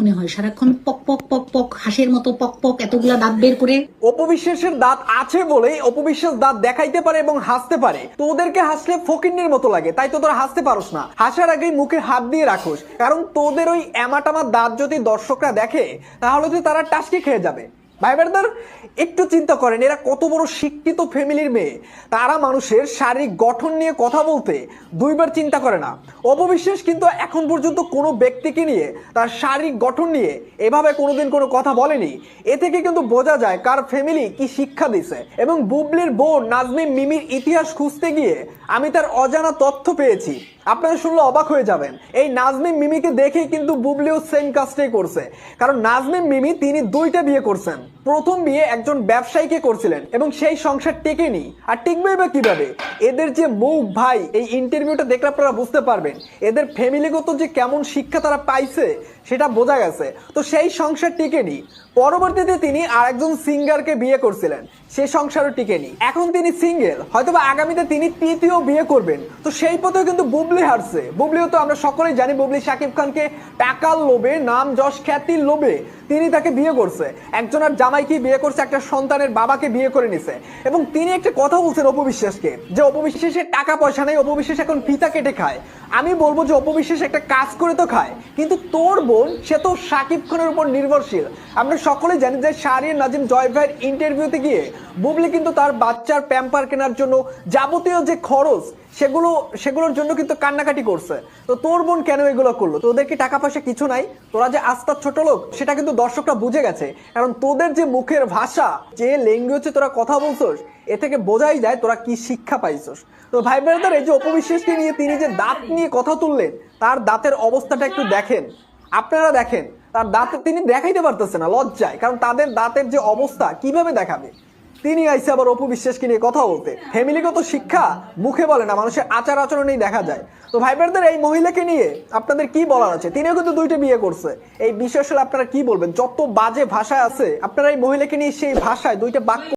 মনে হয়? সারাক্ষণ পক পক পক পক হাঁসের মতো পক পক এতগুলা দাঁত বের করে। অপবিশ্বাসের দাঁত আছে বলেই অপবিশ্বাস দাঁত দেখাইতে পারে এবং হাসতে পারে। তো ওদেরকে হাসলে ফকিন্নির মতো লাগে, তাই তো তোরা হাসতে পারোস না। হাসার আগেই মুখে হাত দিয়ে রাখোস, কারণ তোদের ওই এমাটামা দাঁত যদি দর্শকরা দেখে তাহলে তো তারা টাসকি খেয়ে যাবে। ভাই ব্রাদার, একটু চিন্তা করেন, এরা কত বড় শিক্ষিত ফ্যামিলির মেয়ে, তারা মানুষের শারীরিক গঠন নিয়ে কথা বলতে দুইবার চিন্তা করে না। অপবিশ্বাস কিন্তু এখন পর্যন্ত কোনো ব্যক্তিকে নিয়ে তার শারীরিক গঠন নিয়ে এভাবে কোনোদিন কোনো কথা বলেনি। এ থেকে কিন্তু বোঝা যায় কার ফ্যামিলি কি শিক্ষা দিছে। এবং বুবলির বোন নাজনীন মিমির ইতিহাস খুঁজতে গিয়ে আমি তার অজানা তথ্য পেয়েছি, আপনারা শুনলে অবাক হয়ে যাবেন। এই নাজনীন মিমিকে দেখে কিন্তু বুবলিও সেম কাজটাই করছে, কারণ নাজনীন মিমি তিনি দুইটা বিয়ে করছেন। প্রথম বিয়ে একজন ব্যবসায়ীকে করছিলেন এবং সেই সংসার টেকেনি, আর টিকবেই বা কিভাবে? এদের যে মুখ ভাই, এই ইন্টারভিউটা দেখলে আপনারা বুঝতে পারবেন এদের ফ্যামিলিগত যে কেমন শিক্ষা তারা পাইছে সেটা বোঝা গেছে। তো সেই সংসার টিকেনি। পরবর্তীতে তিনি আরেকজন সিঙ্গারকে বিয়ে করছিলেন, সে সংসারও টিকেনি। এখন তিনি সিঙ্গেল, হয়তোবা আগামীতে তিনি তৃতীয় বিয়ে করবেন। তো সেই পথেও কিন্তু বুবলি হারছে। বুবলিও তো আমরা সকলেই জানি, বুবলি শাকিব খানকে টাকার লোভে, নাম যশ খ্যাতির লোভে তিনি তাকে বিয়ে করছে। একজনের জামাইকে বিয়ে করছে, একটা সন্তানের বাবাকে বিয়ে করে নিছে। এবং তিনি একটা কথা বলছেন অপবিশ্বাসকে, যে অপবিশ্বাসের টাকা পয়সা নেই, অপবিশ্বাস এখন ফিতা কেটে খায়। আমি বলবো যে অপবিশ্বাস একটা কাজ করে তো খায়, কিন্তু তোর বোন সে তো শাকিব খানের উপর নির্ভরশীল। আমরা সকলেই জানি যে শাহরিয়ার নাজিম জয় ভাইয়ের ইন্টারভিউতে গিয়ে বুবলি কিন্তু তার বাচ্চার প্যাম্পার কেনার জন্য যাবতীয় যে খরচ সেগুলোর জন্য কিন্তু কান্নাকাটি করছে। তো তোর বোন কেন এগুলো করলো? তোদের কি টাকা পয়সা কিছু নাই? তোরা যে আস্তার ছোট লোক সেটা কিন্তু দর্শকরা বুঝে গেছে, কারণ তোদের যে মুখের ভাষা, যে ল্যাঙ্গুয়েজে তোরা কথা বলছস, এ থেকে বোঝাই যায় তোরা কি শিক্ষা পাইছস। তো ভাই ব্রাদার, এই যে অপবিশ্বাসকে নিয়ে তিনি যে দাঁত নিয়ে কথা তুললেন, তার দাঁতের অবস্থাটা একটু দেখেন, আপনারা দেখেন। তার দাঁত তিনি দেখাইতে পারতেছে না লজ্জায়, কারণ তাদের দাঁতের যে অবস্থা কিভাবে দেখাবে? তিনি আইসে আবার অপবিশ্বাসকে নিয়ে কথা বলতে। ফ্যামিলিগত শিক্ষা মুখে বলে না, মানুষের আচার আচরণেই দেখা যায়। তো ভাই ব্রাদার, এই মহিলাকে নিয়ে আপনাদের কি বলার আছে? তিনিও কিন্তু দুইটা বিয়ে করছে। এই বিষয় আসলে আপনারা কি বলবেন? যত বাজে ভাষায় আছে, আপনারা এই মহিলাকে নিয়ে সেই ভাষায় দুইটা বাক্য